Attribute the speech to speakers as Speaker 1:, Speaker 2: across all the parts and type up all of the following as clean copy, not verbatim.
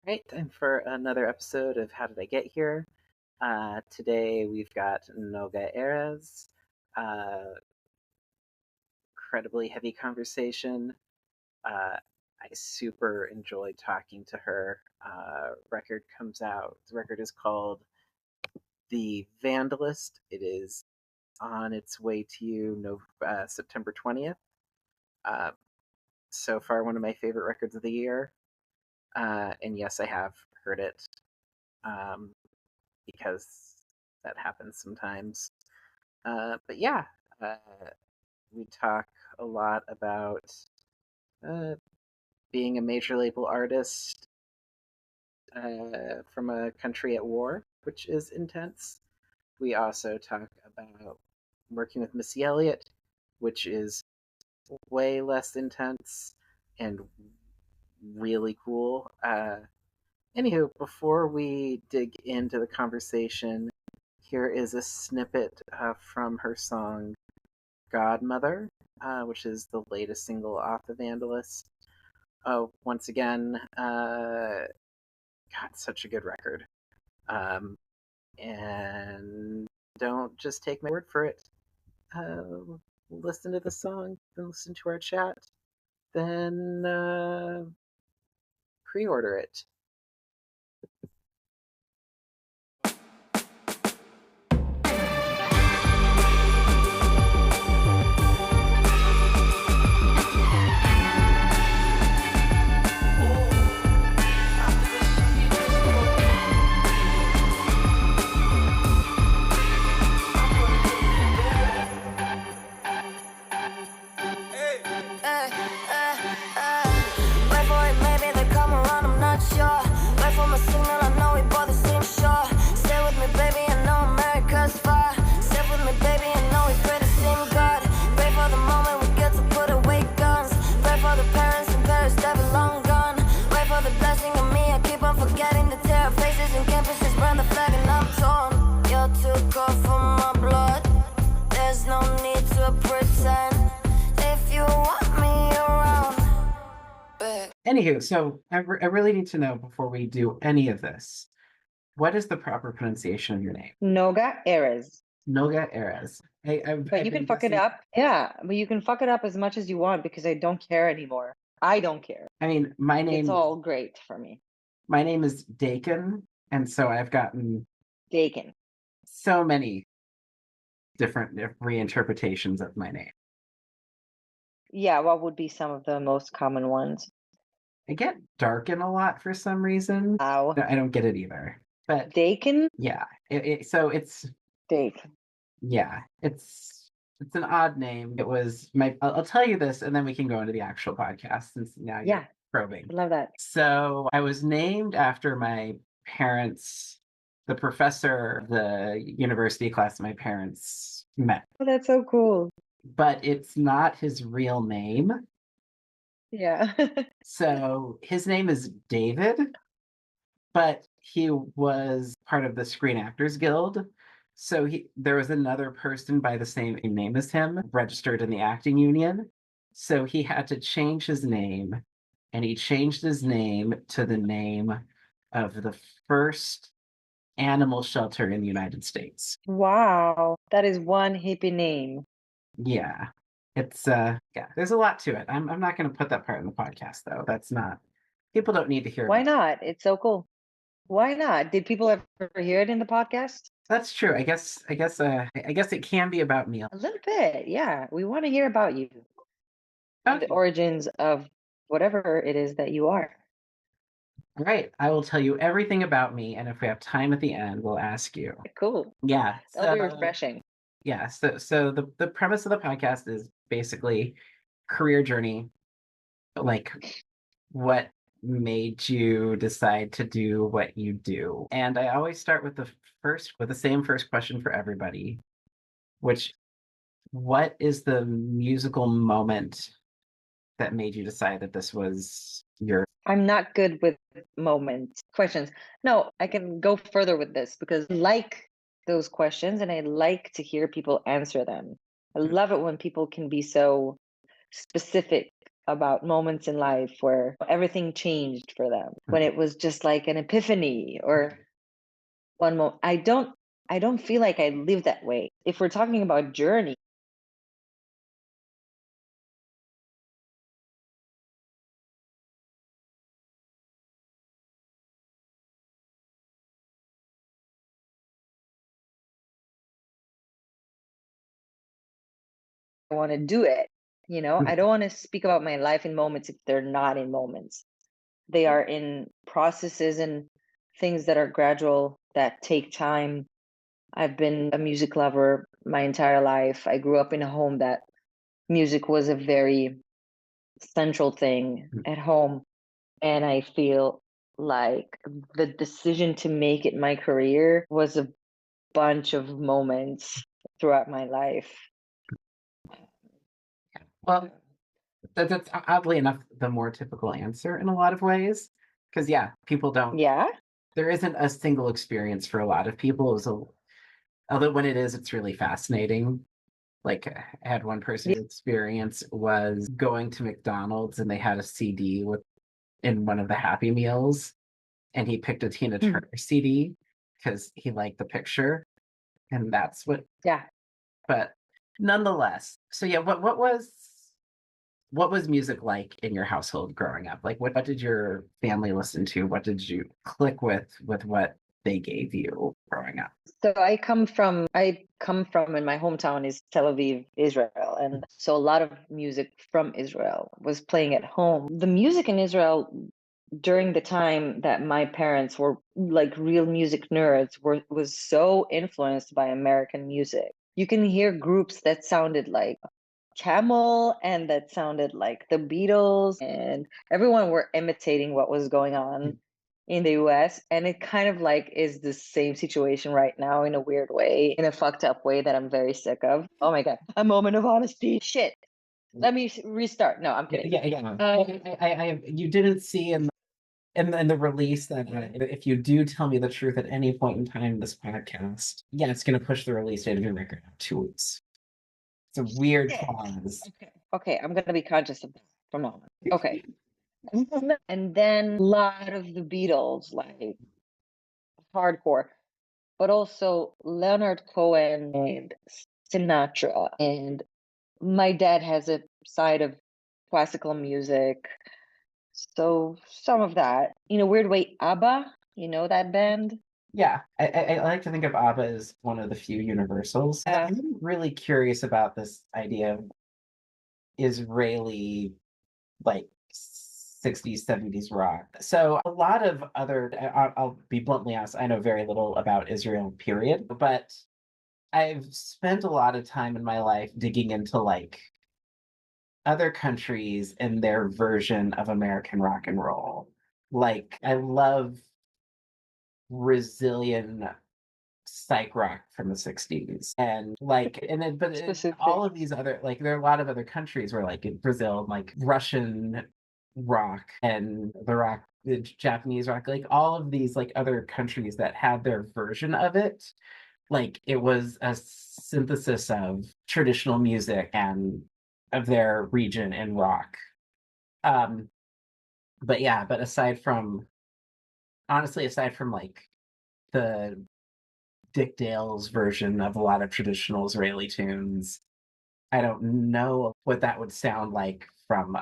Speaker 1: Right, time for another episode of How Did I Get Here? Today we've got Noga Erez. Uh, Incredibly heavy conversation. I super enjoyed talking to her. Record comes out. The record is called The Vandalist. It is on its way to you September 20th. Uh, so far, one of my favorite records of the year. And yes, I have heard it. Um, because that happens sometimes. But yeah, uh, we talk a lot about uh, being a major label artist from a country at war, which is intense. We also talk about working with Missy Elliott, which is way less intense and really cool. Anywho, before we dig into the conversation, here is a snippet from her song Godmother, which is the latest single off The Vandalist. Oh, once again, God, such a good record. Um, and don't just take my word for it. Uh, Listen to the song, then listen to our chat, then pre order it. Anywho, so I really need to know before we do any of this, what is the proper pronunciation of your name?
Speaker 2: Noga Erez.
Speaker 1: Noga Erez.
Speaker 2: But you can fuck it up. Yeah, but you can fuck it up as much as you want because I don't care anymore. I don't care.
Speaker 1: I mean,
Speaker 2: It's all great for me.
Speaker 1: my name is Dakin, and so I've gotten
Speaker 2: Dakin.
Speaker 1: so many different reinterpretations of my name.
Speaker 2: Yeah, what would be some of the most common ones?
Speaker 1: I get Darkin a lot for some reason.
Speaker 2: Ow.
Speaker 1: I don't get it either. But
Speaker 2: Dakin?
Speaker 1: yeah, so it's
Speaker 2: Dakin.
Speaker 1: yeah, it's an odd name. It was my. I'll tell you this, and then we can go into the actual podcast since now you're
Speaker 2: Yeah,
Speaker 1: probing.
Speaker 2: I love that.
Speaker 1: So I was named after my parents, the professor of the university class my parents met.
Speaker 2: Oh, that's so cool.
Speaker 1: But it's not his real name.
Speaker 2: Yeah.
Speaker 1: So his name is David, but he was part of the Screen Actors Guild. So there was another person by the same name as him registered in the acting union. So he had to change his name, and he changed his name to the name of the first animal shelter in the United States.
Speaker 2: Wow, that is one hippie name.
Speaker 1: Yeah. It's yeah, there's a lot to it. I'm not going to put that part in the podcast though. That's not People don't need to hear
Speaker 2: Why
Speaker 1: about.
Speaker 2: not? It's so cool. Why not? Did people ever hear it in the podcast?
Speaker 1: That's true. I guess it can be about me.
Speaker 2: A little bit, yeah. We want to hear about you and the
Speaker 1: Okay.
Speaker 2: origins of whatever it is that you are.
Speaker 1: All right. I will tell you everything about me, and if we have time at the end, we'll ask you.
Speaker 2: Cool.
Speaker 1: Yeah.
Speaker 2: That'll be
Speaker 1: So
Speaker 2: refreshing.
Speaker 1: yeah. So the premise of the podcast is basically career journey, like what made you decide to do what you do. And I always start with the same first question for everybody, which what is the musical moment that made you decide that this was your.
Speaker 2: I'm not good with questions. No, I can go further with this because I like those questions and I like to hear people answer them. I love it when people can be so specific about moments in life where everything changed for them, when it was just like an epiphany or one moment. I don't feel like I live that way. If we're talking about journey, I want to do it. I don't want to speak about my life in moments if they're not in moments. They are in processes and things that are gradual, that take time. I've been a music lover my entire life. I grew up in a home that music was a very central thing at home. And I feel like the decision to make it my career was a bunch of moments throughout my life.
Speaker 1: Well, that's oddly enough the more typical answer in a lot of ways. Because yeah, people don't.
Speaker 2: Yeah.
Speaker 1: There isn't a single experience for a lot of people. Although when it is, it's really fascinating. Like I had one
Speaker 2: Yeah.
Speaker 1: person's experience was going to McDonald's and they had a CD with in one of the Happy Meals, and he picked a Tina
Speaker 2: Mhm.
Speaker 1: Turner CD because he liked the picture, and that's what.
Speaker 2: Yeah.
Speaker 1: But nonetheless, so yeah, what was music like in your household growing up? Like, what did your family listen to? What did you click with what they gave you growing up?
Speaker 2: So I come from and my hometown is Tel Aviv, Israel. And so a lot of music from Israel was playing at home. The music in Israel during the time that my parents were like real music nerds was so influenced by American music. You can hear groups that sounded like Camel and that sounded like the Beatles, and everyone were imitating what was going on in the US. And it kind of like is the same situation right now in a weird way, in a fucked up way that I'm very sick of. Oh my God. A moment of honesty. Shit. Let me restart. No, I'm
Speaker 1: Yeah,
Speaker 2: kidding.
Speaker 1: yeah, yeah. You didn't see in the release that if you do tell me the truth at any point in time in this podcast, yeah, it's going to push the release date of your record out 2 weeks. It's a weird
Speaker 2: Shit.
Speaker 1: clause.
Speaker 2: Okay. Okay, I'm gonna be conscious of that from now on. Okay. And then a lot of the Beatles, like hardcore, but also Leonard Cohen and Sinatra. And my dad has a side of classical music. So some of that. In a weird way, ABBA, you know that band?
Speaker 1: Yeah, I like to think of ABBA as one of the few universals. I'm really curious about this idea of Israeli, like 60s, 70s rock. So a lot of other, I'll be bluntly honest, I know very little about Israel, period, but I've spent a lot of time in my life digging into like other countries and their version of American rock and roll. Like I love Brazilian psych rock from the 60s and like all
Speaker 2: Specific.
Speaker 1: of these other like there are a lot of other countries where like in Brazil like Russian rock and the Japanese rock, like all of these like other countries that had their version of it, like it was a synthesis of traditional music and of their region in rock. um but yeah, but aside from like the Dick Dale's version of a lot of traditional Israeli tunes, I don't know what that would sound like from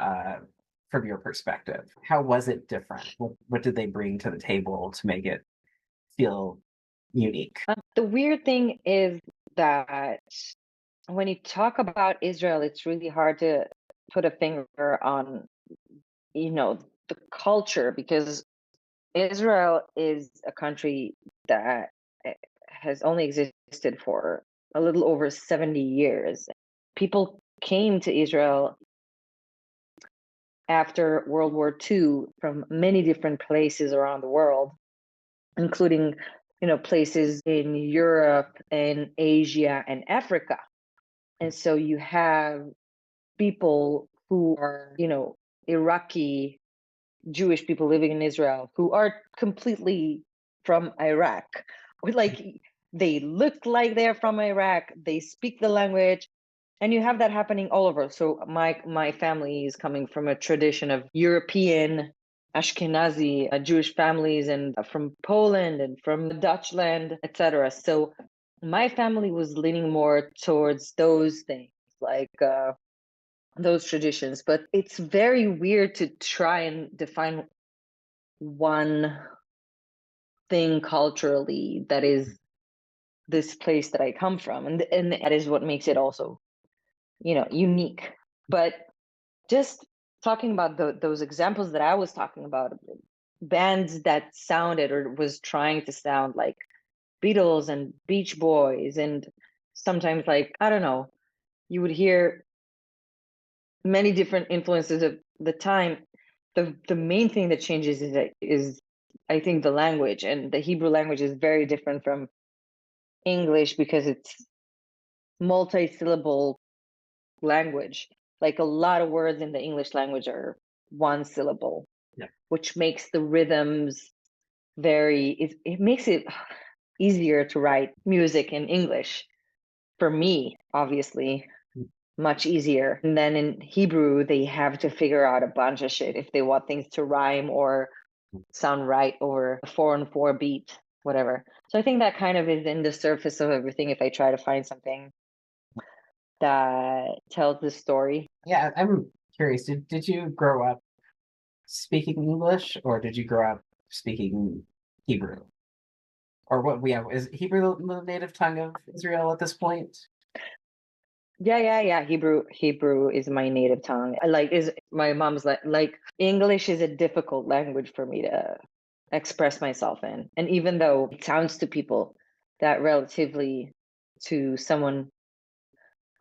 Speaker 1: your perspective. How was it different? What did they bring to the table to make it feel unique?
Speaker 2: The weird thing is that when you talk about Israel, it's really hard to put a finger on, you know, the culture, because Israel is a country that has only existed for a little over 70 years. People came to Israel after World War II from many different places around the world, including, places in Europe and Asia and Africa. And so you have people who are, Iraqi Jewish people living in Israel who are completely from Iraq. Like, they look like they're from Iraq, they speak the language, And you have that happening all over. So my family is coming from a tradition of European Ashkenazi Jewish families, and from Poland and from Dutchland, etc. So my family was leaning more towards those things, like those traditions. But it's very weird to try and define one thing culturally that is this place that I come from, and that is what makes it also, unique. But just talking about those examples that I was talking about, bands that sounded or was trying to sound like Beatles and Beach Boys, and sometimes, like, I don't know, you would hear many different influences of the time. The main thing that changes is I think the language, and the Hebrew language is very different from English because it's multi-syllable language. Like, a lot of words in the English language are one syllable,
Speaker 1: Yeah.
Speaker 2: which makes the rhythms it makes it easier to write music in English. For me, obviously, much easier. And then in Hebrew, they have to figure out a bunch of shit if they want things to rhyme or sound right over a 4/4 beat, whatever. So I think that kind of is in the surface of everything if I try to find something that tells the story.
Speaker 1: Yeah, I'm curious. Did you grow up speaking English, or did you grow up speaking Hebrew? Or what? Yeah, is Hebrew the native tongue of Israel at this point?
Speaker 2: Yeah. Hebrew is my native tongue. I like is my mom's like English is a difficult language for me to express myself in. And even though it sounds to people that relatively to someone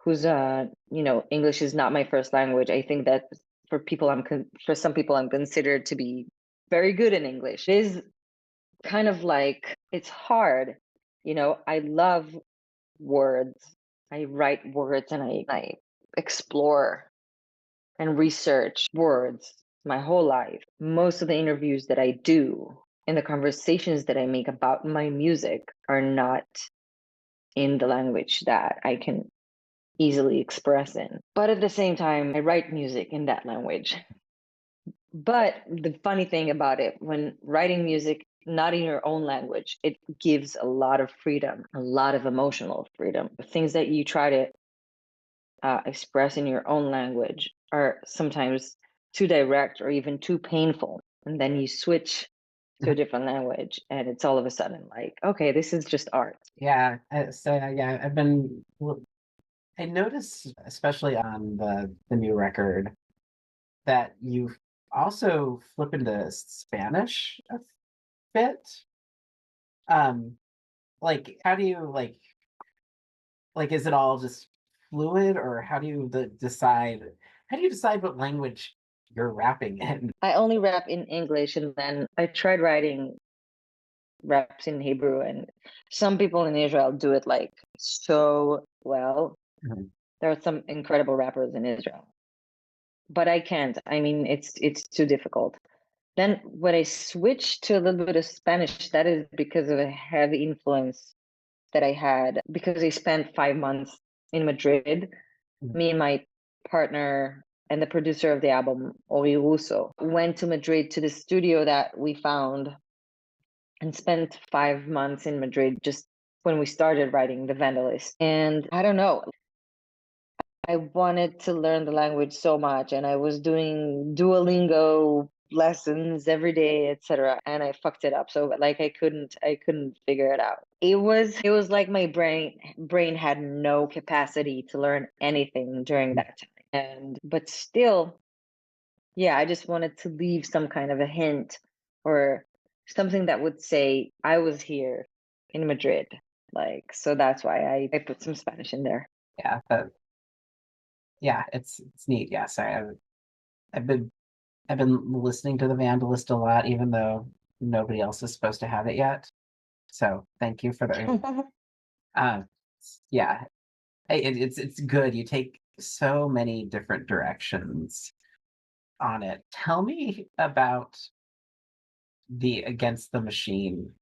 Speaker 2: who's English is not my first language, I think that for some people I'm considered to be very good in English. It is kind of like it's hard. I love words. I write words, and I explore and research words my whole life. Most of the interviews that I do and the conversations that I make about my music are not in the language that I can easily express in. But at the same time, I write music in that language. But the funny thing about it, when writing music not in your own language, it gives a lot of freedom, a lot of emotional freedom. Things that you try to express in your own language are sometimes too direct or even too painful. And then you switch to a different language, and it's all of a sudden like, okay, this is just art.
Speaker 1: Yeah, so yeah, I noticed, especially on the new record, that you also flip into Spanish a bit. Um, like, how do you like, is it all just fluid, or how do you decide? How do you decide what language you're rapping in?
Speaker 2: I only rap in English, and then I tried writing raps in Hebrew, and some people in Israel do it like so well.
Speaker 1: Mhm.
Speaker 2: There are some incredible rappers in Israel, but I can't. I mean, it's too difficult. Then when I switched to a little bit of Spanish, that is because of a heavy influence that I had because I spent 5 months in Madrid.
Speaker 1: Mhm.
Speaker 2: Me and my partner and the producer of the album, Ori Russo, went to Madrid to the studio that we found and spent 5 months in Madrid just when we started writing The Vandalist. And I don't know, I wanted to learn the language so much, and I was doing Duolingo lessons every day, etc., and I fucked it up. So like I couldn't figure it out. It was like my brain had no capacity to learn anything during that time. And but still, yeah, I just wanted to leave some kind of a hint or something that would say I was here in Madrid. Like, so that's why I put some Spanish in there.
Speaker 1: Yeah, yeah, it's neat. Yeah, sorry, I've been I've been listening to the Vandalist a lot, even though nobody else is supposed to have it yet. So thank you for the. Uh, yeah, it's good. You take so many different directions on it. Tell me about the Against the Machine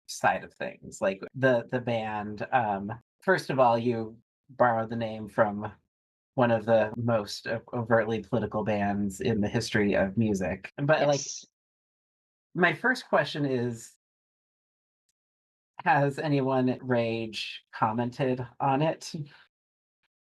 Speaker 1: side of things, like the band. First of all, you borrow the name from one of the most overtly political bands in the history of music. But like,
Speaker 2: Yes.
Speaker 1: my first question is, has anyone at Rage commented on it?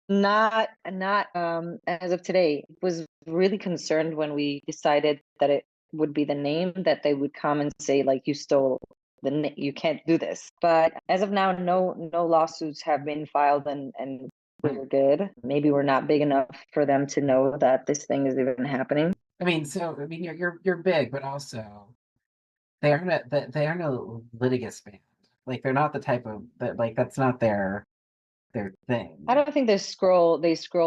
Speaker 2: Not as of today. Was really concerned when we decided that it would be the name that they would come and say like you stole you can't do this. But as of now, no lawsuits have been filed, and we're good. Maybe we're not big enough for them to know that this thing is even happening.
Speaker 1: I mean, so I mean, you're big, but also they aren't a litigious band. Like they're not the type of that. Like that's not their
Speaker 2: I
Speaker 1: thing.
Speaker 2: don't think they scroll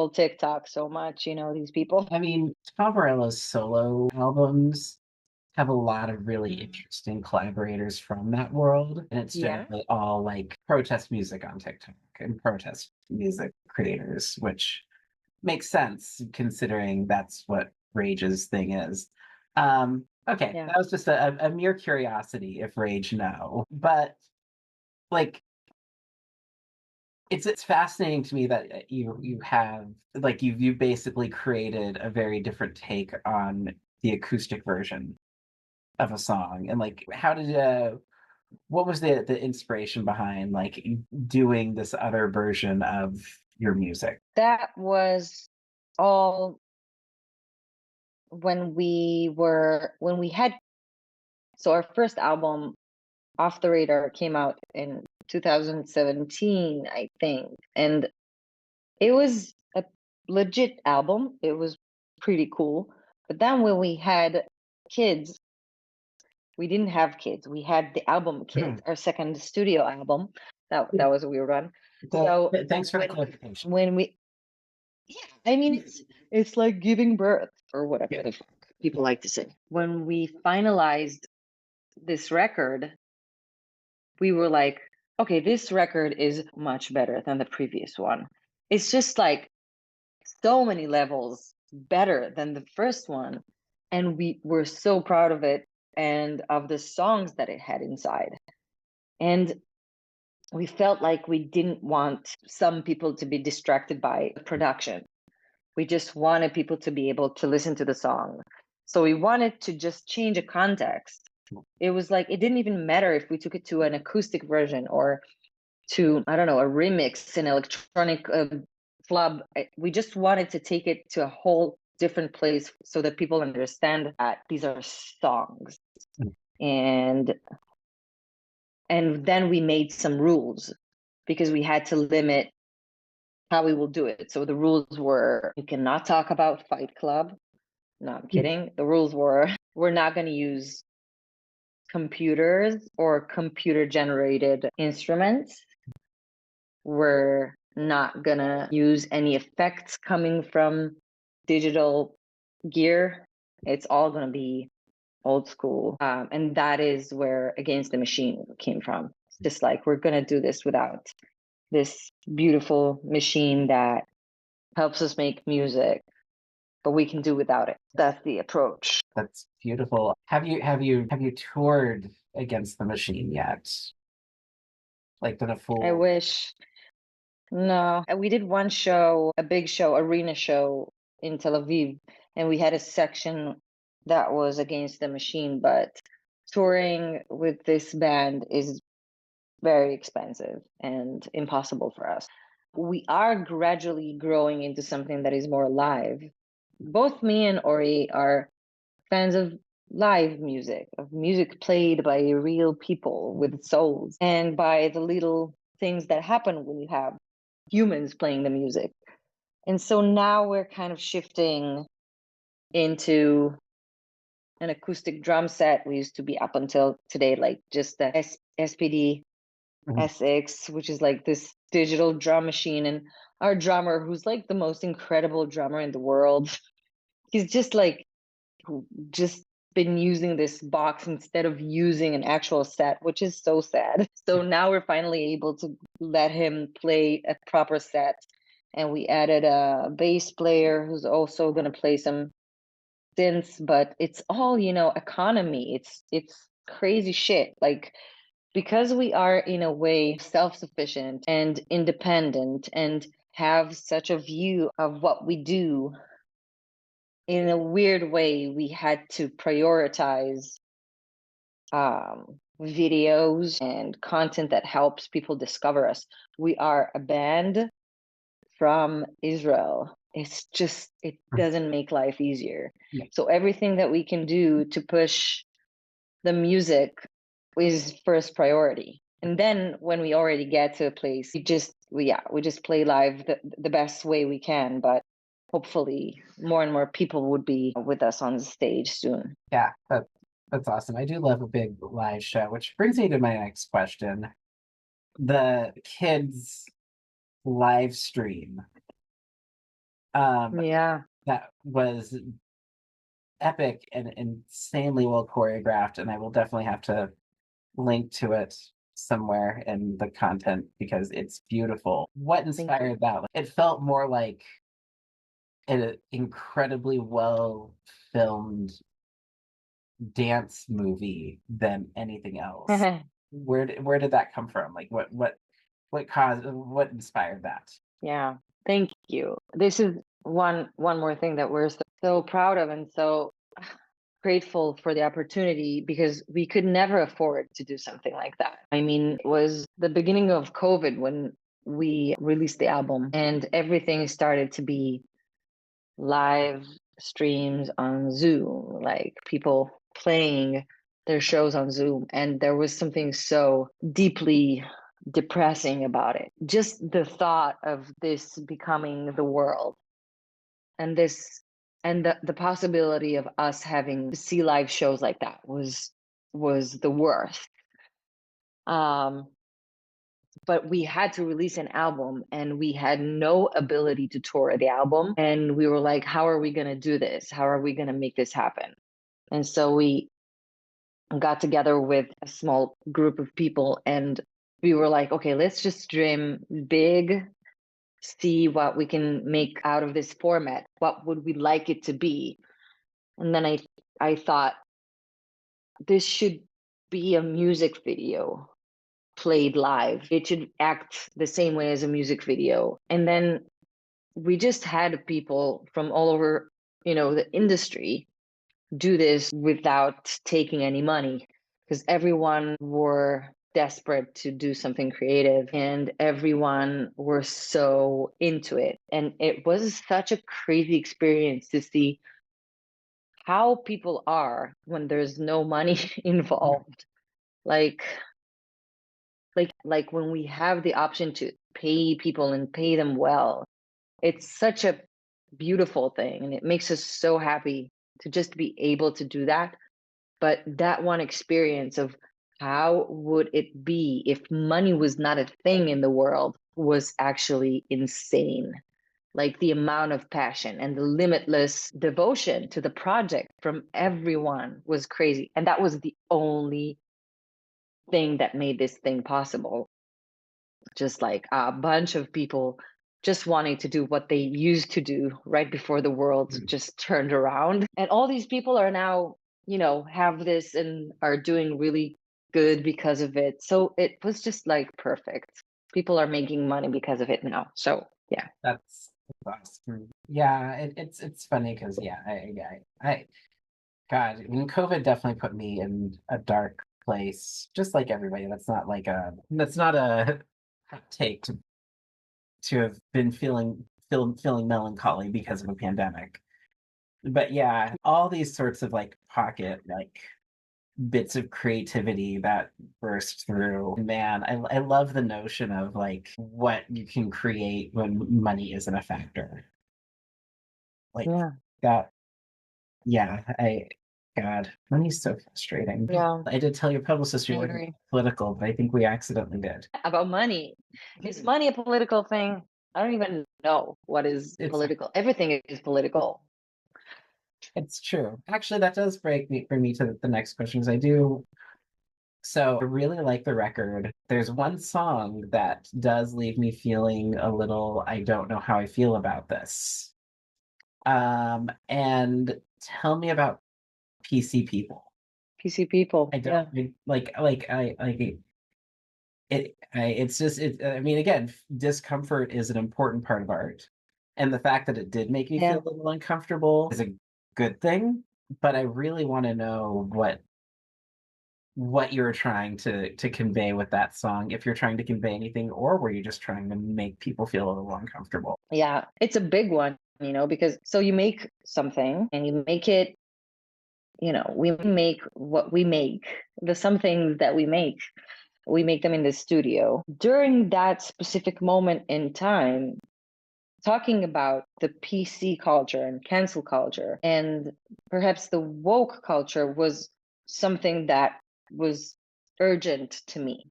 Speaker 2: TikTok so much, these people.
Speaker 1: I mean, Tom Morello's solo albums have a lot of really
Speaker 2: Mhm.
Speaker 1: interesting collaborators from that world, and it's
Speaker 2: Yeah.
Speaker 1: generally all like protest music on TikTok and protest music creators, which makes sense considering that's what Rage's thing is. Okay,
Speaker 2: Yeah.
Speaker 1: that was just a mere curiosity if Rage know, but like it's fascinating to me that you have like you've basically created a very different take on the acoustic version of a song, and like how did what was the inspiration behind like doing this other version of your music?
Speaker 2: That was all when we had so our first album, Off the Radar, came out in 2017, I think. And it was a legit album. It was pretty cool. But then when we had kids, we didn't have kids. We had the album Kids, our second studio album. That was a weird one. So
Speaker 1: Thanks for the clarification.
Speaker 2: when we yeah, I mean it's like giving birth or whatever
Speaker 1: Yeah.
Speaker 2: the fuck people like to say. When we finalized this record, we were like, okay, this record is much better than the previous one. It's just like so many levels better than the first one. And we were so proud of it and of the songs that it had inside. And we felt like we didn't want some people to be distracted by the production. We just wanted people to be able to listen to the song. So we wanted to just change a context. It was like, it didn't even matter if we took it to an acoustic version or to, I don't know, a remix in electronic club. We just wanted to take it to a whole different place so that people understand that these are songs. And then we made some rules because we had to limit how we will do it. So the rules were you cannot talk about Fight Club. No, I'm kidding. The rules were we're not going to use computers or computer generated instruments. We're not gonna use any effects coming from digital gear. It's all gonna be old school. And that is where Against the Machine came from. It's just like we're gonna do this without this beautiful machine that helps us make music, but we can do without it. That's the approach.
Speaker 1: That's beautiful. Have you toured Against the Machine yet? Like done a
Speaker 2: I
Speaker 1: full
Speaker 2: wish. No, we did one show, a big show, arena show in Tel Aviv, and we had a section that was Against the Machine, but touring with this band is very expensive and impossible for us. We are gradually growing into something that is more live. Both me and Ori are fans of live music, of music played by real people with souls, and by the little things that happen when you have humans playing the music. And so now we're kind of shifting into an acoustic drum set. We used to be up until today, like just the SPD
Speaker 1: Mhm.
Speaker 2: SX, which is like this digital drum machine. And our drummer, who's like the most incredible drummer in the world, he's just like just been using this box instead of using an actual set, which is so sad. So now we're finally able to let him play a proper set. And we added a bass player who's also going to play some synths, but it's all, economy. It's crazy shit. Like because we are in a way self-sufficient and independent and have such a view of what we do. In a weird way, we had to prioritize videos and content that helps people discover us. We are a band from Israel. It's just, it doesn't make life easier.
Speaker 1: Yeah.
Speaker 2: So everything that we can do to push the music is first priority. And then when we already get to a place, we just play live the best way we can. But hopefully more and more people would be with us on the stage soon.
Speaker 1: Yeah, that's awesome. I do love a big live show, which brings me to my next question. The kids live stream.
Speaker 2: Yeah.
Speaker 1: That was epic and insanely well choreographed, and I will definitely have to link to it somewhere in the content because it's beautiful. What
Speaker 2: Thank you.
Speaker 1: inspired that? It felt more like an incredibly well filmed dance movie than anything else. Where did that come from? Like what inspired that?
Speaker 2: Yeah, thank you. This is one more thing that we're so proud of and so grateful for the opportunity because we could never afford to do something like that. I mean, it was the beginning of COVID when we released the album and everything started to be live streams on Zoom, like people playing their shows on Zoom. And there was something so deeply depressing about it. Just the thought of this becoming the world and this and the possibility of us having to see live shows like that was the worst. Um, but we had to release an album and we had no ability to tour the album. And we were like, how are we going to do this? How are we going to make this happen? And so we got together with a small group of people and we were like, okay, let's just dream big, see what we can make out of this format. What would we like it to be? And then I thought this should be a music video played live. It should act the same way as a music video. And then we just had people from all over, the industry do this without taking any money because everyone were desperate to do something creative and everyone were so into it. And it was such a crazy experience to see how people are when there's no money involved. Like like when we have the option to pay people and pay them well, it's such a beautiful thing and it makes us so happy to just be able to do that. But that one experience of how would it be if money was not a thing in the world was actually insane. Like the amount of passion and the limitless devotion to the project from everyone was crazy. And that was the only thing that made this thing possible. Just like a bunch of people just wanting to do what they used to do right before the world just turned around. And all these people are now, have this and are doing really good because of it. So it was just like perfect. People are making money because of it now. So yeah.
Speaker 1: That's awesome. Yeah, it's funny because yeah, I God, I mean, COVID definitely put me in a dark place, just like everybody. That's not a hot take to have been feeling melancholy because of a pandemic. But yeah, all these sorts of like pocket like bits of creativity that burst through. Man, I love the notion of like what you can create when money isn't a factor. Like
Speaker 2: Yeah.
Speaker 1: that, yeah, I God, money's so frustrating.
Speaker 2: Yeah.
Speaker 1: I did tell your publicist
Speaker 2: I
Speaker 1: you weren't
Speaker 2: agree.
Speaker 1: political, but I think we accidentally did.
Speaker 2: About money. Is money a political thing? I don't even know what is
Speaker 1: It's
Speaker 2: political. Everything is political.
Speaker 1: it's true. Actually, that does bring me to the next question because I do. So I really like the record. There's one song that does leave me feeling a little, I don't know how I feel about this. And tell me about PC People.
Speaker 2: PC people.
Speaker 1: I don't
Speaker 2: Yeah.
Speaker 1: like it's just it. I mean, again, discomfort is an important part of art, and the fact that it did make me feel
Speaker 2: Yeah.
Speaker 1: a little uncomfortable is a good thing. But I really want to know what you're trying to convey with that song, if you're trying to convey anything, or were you just trying to make people feel a little uncomfortable?
Speaker 2: Yeah, it's a big one, because so you make something and you make it, we make what we make, the some things that we make them in the studio. During that specific moment in time, talking about the PC culture and cancel culture and perhaps the woke culture was something that was urgent to me.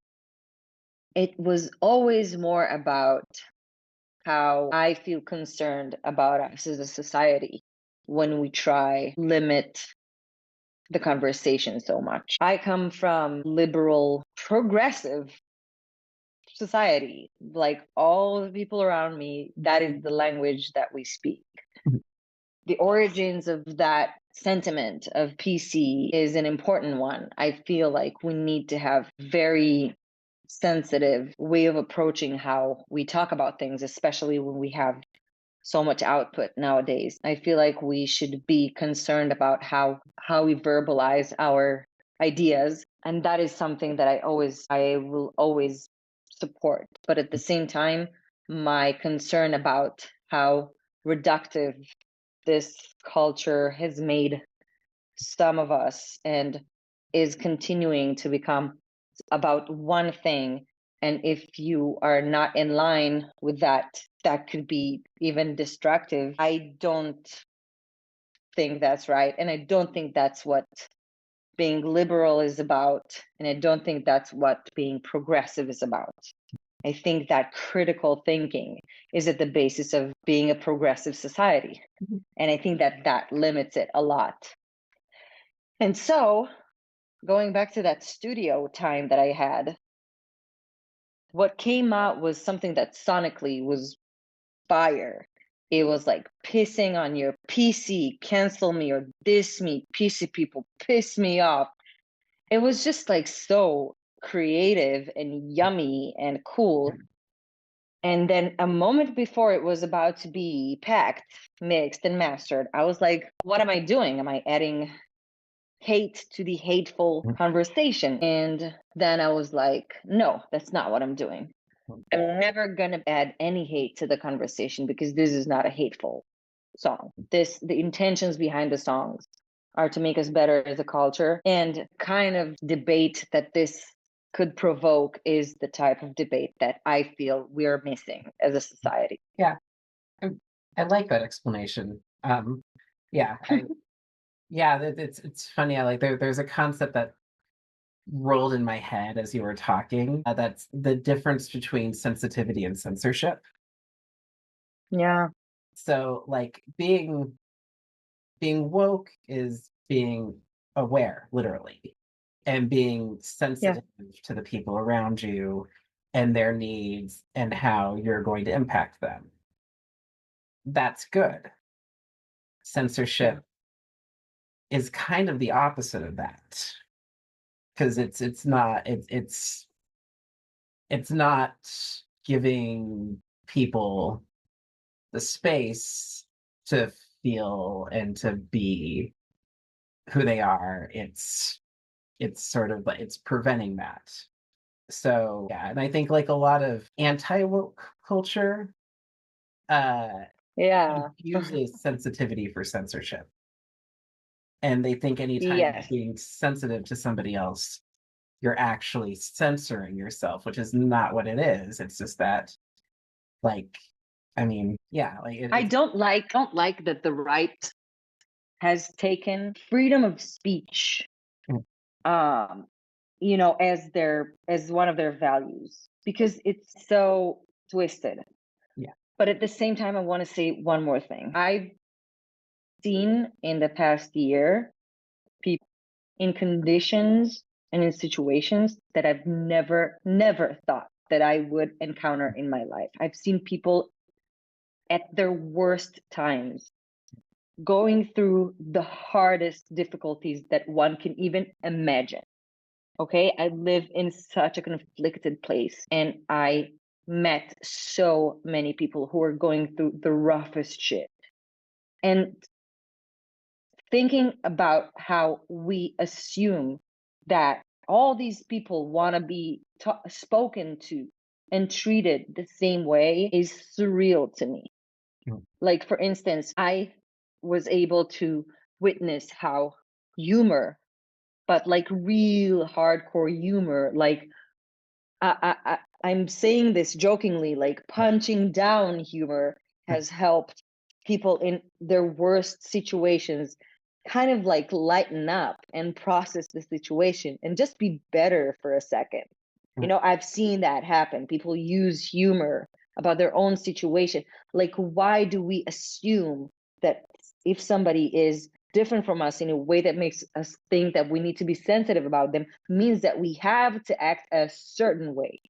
Speaker 2: It was always more about how I feel concerned about us as a society when we try limit the conversation so much. I come from liberal, progressive society. Like all the people around me, that is the language that we speak. The origins of that sentiment of PC is an important one. I feel like we need to have very sensitive way of approaching how we talk about things, especially when we have so much output nowadays. I feel like we should be concerned about how we verbalize our ideas, and that is something that I will always support. But at the same time, my concern about how reductive this culture has made some of us and is continuing to become about one thing. And if you are not in line with that, that could be even destructive. I don't think that's right. And I don't think that's what being liberal is about. And I don't think that's what being progressive is about. I think that critical thinking is at the basis of being a progressive society. And I think that that limits it a lot. And so, going back to that studio time that I had, what came out was something that sonically was fire. It was like pissing on your PC, cancel me or diss me, PC people piss me off. It was just like so creative and yummy and cool. And then a moment before it was about to be packed, mixed, and mastered, I was like, what am I doing? Am I adding hate to the hateful conversation? And then I was like, no, that's not what I'm doing. I'm never gonna add any hate to the conversation because this is not a hateful song. The intentions behind the songs are to make us better as a culture, and kind of debate that this could provoke is the type of debate that I feel we're missing as a society.
Speaker 1: Yeah, I, I like that explanation. Yeah, yeah, it's funny. I like there's a concept that rolled in my head as you were talking. That's the difference between sensitivity and censorship.
Speaker 2: Yeah,
Speaker 1: So, like being woke is being aware, literally, and being
Speaker 2: yeah,
Speaker 1: sensitive to the people around you and their needs and how you're going to impact them. That's good.
Speaker 2: yeah,
Speaker 1: Censorship is kind of the opposite of that because it's not giving people the space to feel and to be who they are. It's sort of like it's preventing that. So yeah, and I think like a lot of anti-woke culture uh
Speaker 2: yeah.
Speaker 1: confuses sensitivity for censorship. And they think anytime you're
Speaker 2: Yes.
Speaker 1: being sensitive to somebody else, you're actually censoring yourself, which is not what it is. It's just that, like, I mean, yeah, like
Speaker 2: I
Speaker 1: it's
Speaker 2: don't like that the right has taken freedom of speech um as one of their values because it's so twisted.
Speaker 1: yeah,
Speaker 2: But at the same time, I want to say one more thing. I've seen in the past year people in conditions and in situations that I've never thought that I would encounter in my life. I've seen people at their worst times going through the hardest difficulties that one can even imagine. Okay, I live in such a conflicted place, and I met so many people who are going through the roughest shit. And thinking about how we assume that all these people want to be spoken to and treated the same way is surreal to me.
Speaker 1: Mm.
Speaker 2: Like, for instance, I was able to witness how humor, but like real hardcore humor, like I'm saying this jokingly, like punching down humor has helped people in their worst situations kind of like lighten up and process the situation and just be better for a second. You know, I've seen that happen. People use humor about their own situation. Like, why do we assume that if somebody is different from us in a way that makes us think that we need to be sensitive about them means that we have to act a certain way?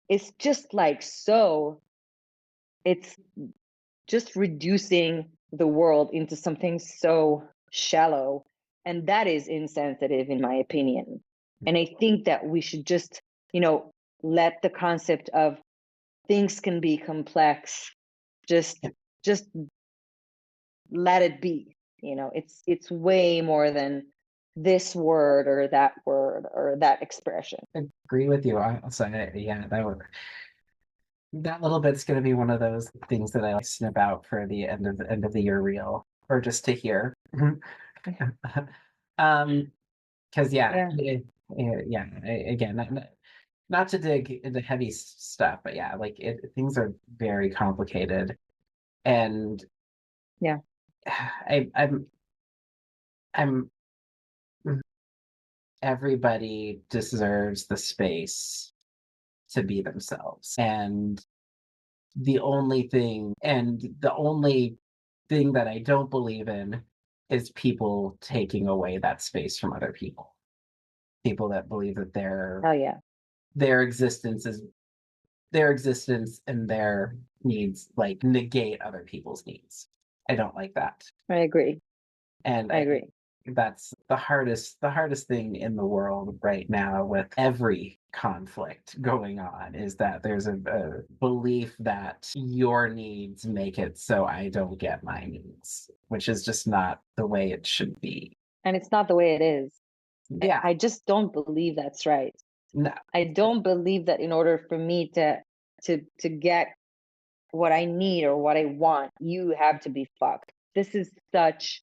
Speaker 2: It's just like, so it's just reducing the world into something so shallow, and that is insensitive in my opinion. And I think that we should just, you know, let the concept of things can be complex, just just let it be. You know, it's way more than this word or that expression.
Speaker 1: I agree with you. Also, yeah, that little bit's gonna be one of those things that I like snip out for the end of the year reel, or just to hear. um, because yeah,
Speaker 2: Yeah.
Speaker 1: yeah. Again, not to dig into heavy stuff, but yeah, like things are very complicated, and
Speaker 2: Yeah.
Speaker 1: I'm everybody deserves the space to be themselves, and the only thing that I don't believe in is people taking away that space from other people. People that believe that
Speaker 2: Oh yeah.
Speaker 1: their existence is their existence and their needs like negate other people's needs. I don't like that.
Speaker 2: I agree.
Speaker 1: And
Speaker 2: I
Speaker 1: I
Speaker 2: agree.
Speaker 1: that's the hardest thing in the world right now with every conflict going on is that there's a belief that your needs make it so I don't get my needs, which is just not the way it should be.
Speaker 2: And it's not the way it is.
Speaker 1: Yeah,
Speaker 2: I just don't believe that's right.
Speaker 1: no.
Speaker 2: I don't believe that in order for me to get what I need or what I want, you have to be fucked. This is such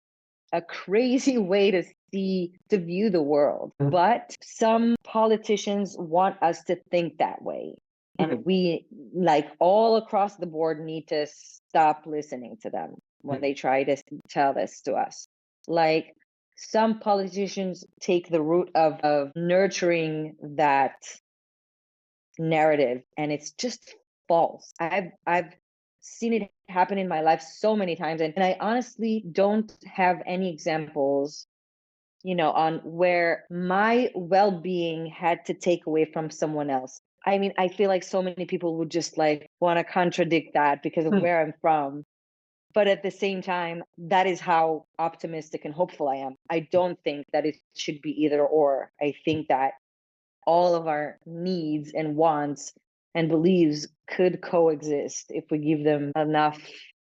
Speaker 2: a crazy way to view the world. But some politicians want us to think that way. And we, like, all across the board, need to stop listening to them when they try to tell this to us. Like, some politicians take the route of nurturing that narrative, and it's just false. I've seen it happen in my life so many times, and I honestly don't have any examples, you know, on where my well-being had to take away from someone else. I mean, I feel like so many people would just like want to contradict that because of where I'm from. But at the same time, that is how optimistic and hopeful I am. I don't think that it should be either or. I think that all of our needs and wants and beliefs could coexist if we give them enough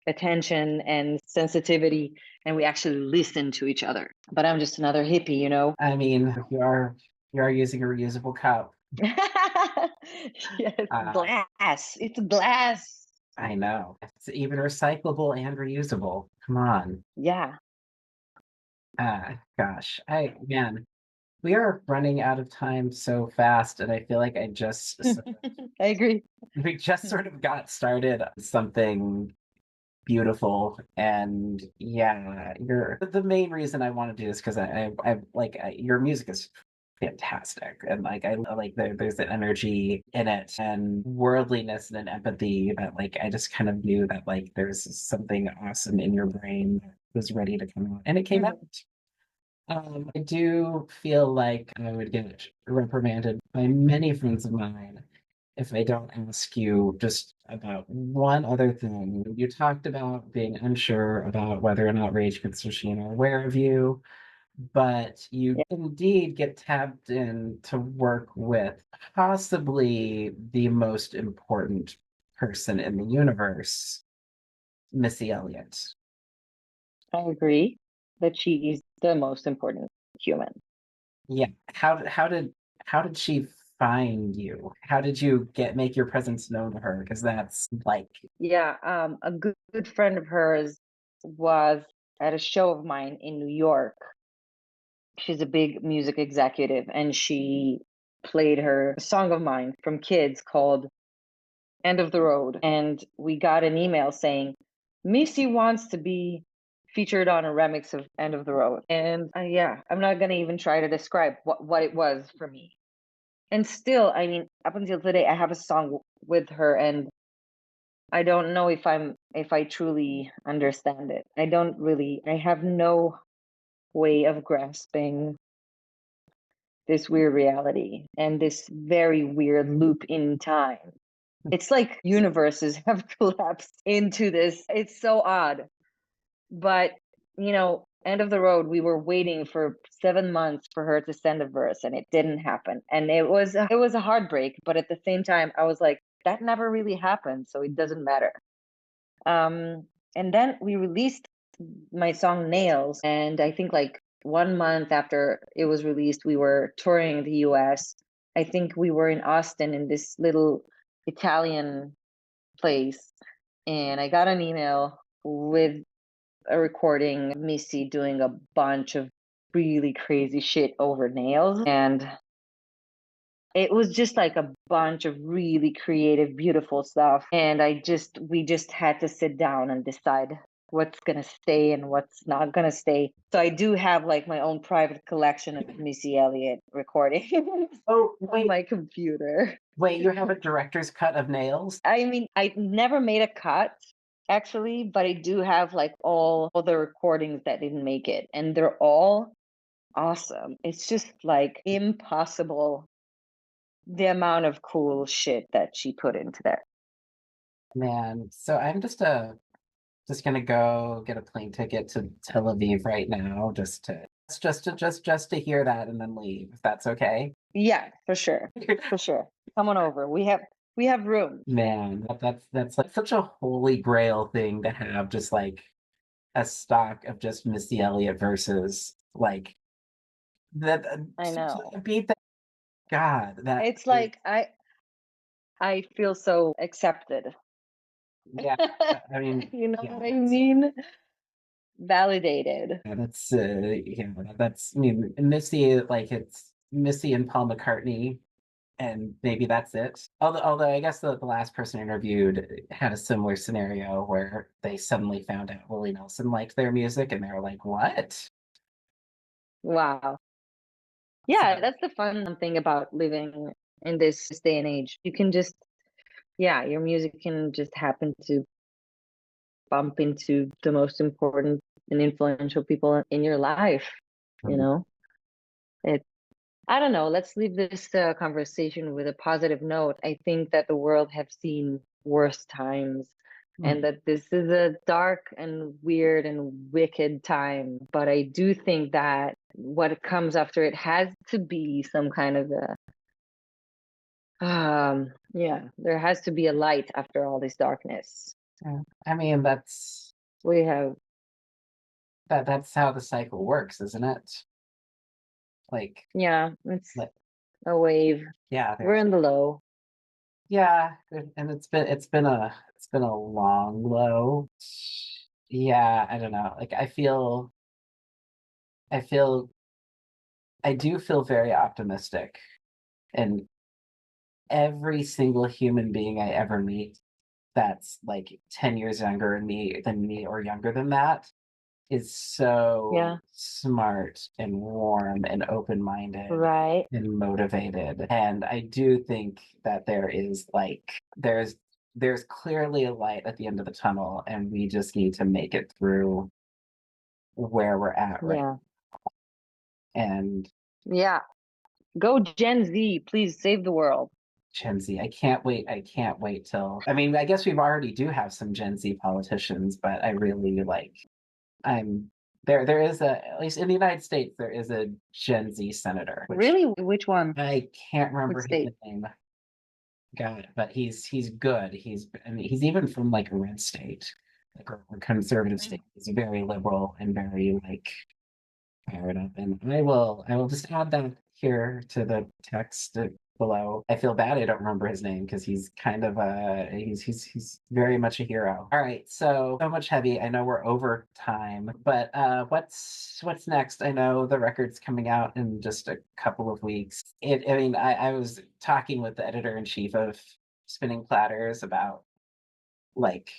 Speaker 2: attention and sensitivity and we actually listen to each other. But I'm just another hippie, you know?
Speaker 1: I mean, you are using a reusable cup.
Speaker 2: Yes,
Speaker 1: Uh,
Speaker 2: glass. It's glass.
Speaker 1: I know. It's even recyclable and reusable. Come on.
Speaker 2: Yeah.
Speaker 1: Gosh. Man, we are running out of time so fast, and I feel like
Speaker 2: I agree.
Speaker 1: we just sort of got started on something beautiful. And yeah, you're the main reason I want to do this because your music is fantastic, and like I like there's an energy in it and worldliness and an empathy that like I just kind of knew that like there's something awesome in your brain that was ready to come out, and it came out.
Speaker 2: Mhm.
Speaker 1: I do feel like I would get reprimanded by many friends of mine if I don't ask you just about one other thing. You talked about being unsure about whether or not Rage Against the Machine are aware of you. but you
Speaker 2: Yeah,
Speaker 1: indeed get tapped in to work with possibly the most important person in the universe, Missy Elliott.
Speaker 2: I agree that she is the most important human.
Speaker 1: Yeah. How did she find you? How did you get make your presence known to her? Because that's like,
Speaker 2: Yeah, a good friend of hers was at a show of mine in New York. She's a big music executive, and she played her song of mine from Kids called End of the Road. And we got an email saying, Missy wants to be featured on a remix of End of the Road. And yeah, I'm not going to even try to describe what it was for me. And still, I mean, up until today, I have a song with her, and I don't know if I truly understand it. I have no way of grasping this weird reality and this very weird loop in time. It's like universes have collapsed into this. It's so odd. But, end of the road, we were waiting for 7 months for her to send a verse and it didn't happen. And it was a heartbreak, but at the same time, I was like, that never really happened, so it doesn't matter. Um, and then we released my song Nails, and I think like 1 month after it was released, we were touring the US. I think we were in Austin in this little Italian place, and I got an email with a recording of Missy doing a bunch of really crazy shit over nails. And it was just like a bunch of really creative, beautiful stuff. And we just had to sit down and decide what's going to stay and what's not going to stay. So I do have like my own private collection of Missy Elliott recordings
Speaker 1: oh
Speaker 2: on
Speaker 1: wait,
Speaker 2: my computer.
Speaker 1: wait, you have a director's cut of Nails?
Speaker 2: I mean, I never made a cut actually, but I do have like all the recordings that didn't make it, and they're all awesome. It's just like impossible the amount of cool shit that she put into that.
Speaker 1: Man, so I'm just gonna go get a plane ticket to Tel Aviv right now, just to hear that and then leave, if that's okay.
Speaker 2: Yeah, for sure. For sure. Come on over. We have room.
Speaker 1: Man, that's like such a holy grail thing to have, just like a stock of just Missy Elliott verses, like that
Speaker 2: I know.
Speaker 1: to beat that. God, that
Speaker 2: It's
Speaker 1: is,
Speaker 2: like I feel so accepted.
Speaker 1: yeah. I mean,
Speaker 2: You know
Speaker 1: yeah,
Speaker 2: what I mean? Validated.
Speaker 1: yeah, that's I mean Missy, like it's Missy and Paul McCartney, and maybe that's it. Although I guess the last person interviewed had a similar scenario where they suddenly found out Willie Nelson liked their music, and they were like, "What?"
Speaker 2: Wow. Yeah,
Speaker 1: So
Speaker 2: that's the fun thing about living in this day and age. You can just, yeah, your music can just happen to bump into the most important and influential people in your life, you know? It, I don't know, let's leave this conversation with a positive note. I think that the world have seen worse times and
Speaker 1: mm,
Speaker 2: that this is a dark and weird and wicked time. But I do think that what comes after it has to be some kind of a yeah, there has to be a light after all this darkness.
Speaker 1: yeah. I mean
Speaker 2: We have,
Speaker 1: that's how the cycle works, isn't it? Like
Speaker 2: yeah, it's
Speaker 1: like
Speaker 2: a wave.
Speaker 1: yeah,
Speaker 2: We're
Speaker 1: there's
Speaker 2: in the low.
Speaker 1: yeah, and it's been a long low. Yeah, I don't know. Like I feel I do feel very optimistic, and every single human being I ever meet that's like 10 years younger than me or younger than that is so
Speaker 2: Yeah,
Speaker 1: smart and warm and open-minded
Speaker 2: right.
Speaker 1: and motivated. And I do think that there's clearly a light at the end of the tunnel, and we just need to make it through where we're at right.
Speaker 2: Yeah.
Speaker 1: And
Speaker 2: Yeah. Go Gen Z, please save the world.
Speaker 1: Gen Z, I can't wait. I can't wait till, I mean, I guess we've already do have some Gen Z politicians, but I really like, I'm There is a, at least in the United States, there is a Gen Z senator, which
Speaker 2: Really? Which one?
Speaker 1: I can't
Speaker 2: Which
Speaker 1: remember his
Speaker 2: state?
Speaker 1: name. God, but he's good. I mean, he's even from like a red state, like a conservative
Speaker 2: Mm.
Speaker 1: state. He's very liberal and very like fired up. And I will just add that here to the text below. I feel bad I don't remember his name because he's kind of he's very much a hero. All right, so much heavy. I know we're over time, but what's next? I know the record's coming out in just a couple of weeks. I mean, I was talking with the editor in chief of Spinning Platters about like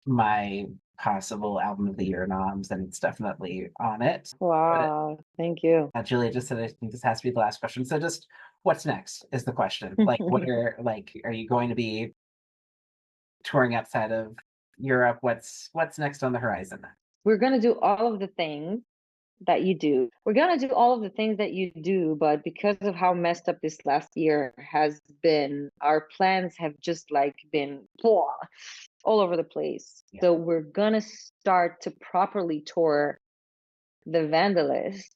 Speaker 1: my possible album of the year noms, and it's definitely on it. But
Speaker 2: Wow, thank you.
Speaker 1: Julia just said, I think this has to be the last question. So just what's next is the question. Like, are you going to be touring outside of Europe? What's next on the horizon?
Speaker 2: We're gonna do all of the things that you do. We're gonna do all of the things that you do, but because of how messed up this last year has been, our plans have just like been all over the place.
Speaker 1: Yeah.
Speaker 2: So we're gonna start to properly tour the Vandalist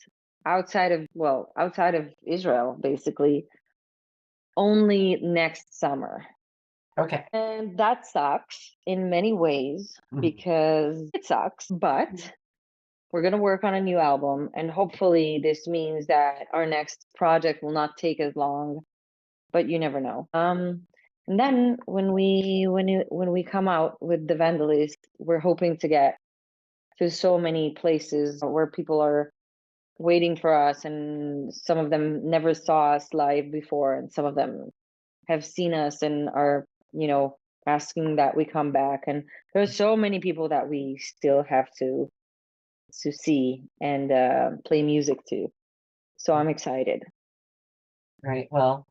Speaker 2: outside of Israel, basically, only next summer.
Speaker 1: Okay.
Speaker 2: And that sucks in many ways
Speaker 1: Mhm.
Speaker 2: because it sucks, but we're going to work on a new album, and hopefully this means that our next project will not take as long, but you never know. And then when we come out with the Vandalist, we're hoping to get to so many places where people are waiting for us, and some of them never saw us live before, and some of them have seen us and are, asking that we come back. And there's so many people that we still have to see and play music to. So I'm excited.
Speaker 1: Right. Well,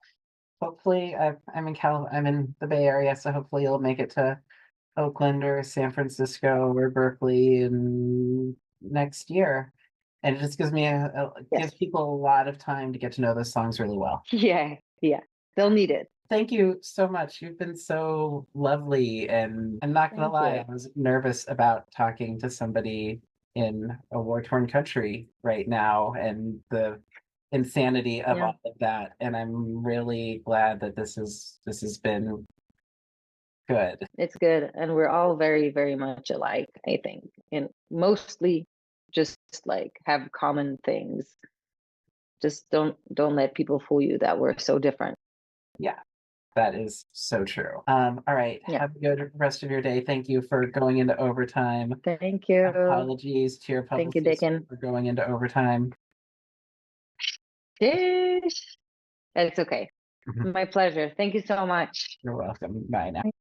Speaker 1: hopefully I'm in the Bay Area, so hopefully you'll make it to Oakland or San Francisco or Berkeley in next year. And it just gives me gives
Speaker 2: Yes.
Speaker 1: people a lot of time to get to know those songs really well.
Speaker 2: Yeah. Yeah. They'll need it.
Speaker 1: Thank you so much. You've been so lovely, and I'm not gonna
Speaker 2: Thank
Speaker 1: lie,
Speaker 2: you.
Speaker 1: I was nervous about talking to somebody in a war-torn country right now and the insanity of
Speaker 2: Yeah.
Speaker 1: all of that. And I'm really glad that this has been good.
Speaker 2: It's good. And we're all very, very much alike, I think. And mostly just like have common things. Just don't let people fool you that we're so different.
Speaker 1: Yeah, that is so true. All right,
Speaker 2: Yeah.
Speaker 1: have a good rest of your day. Thank you for going into overtime.
Speaker 2: Thank you.
Speaker 1: Apologies to your
Speaker 2: Thank you,
Speaker 1: publicist
Speaker 2: Dakin.
Speaker 1: for going into overtime.
Speaker 2: It's okay. My pleasure. Thank you so much.
Speaker 1: You're welcome. Bye now.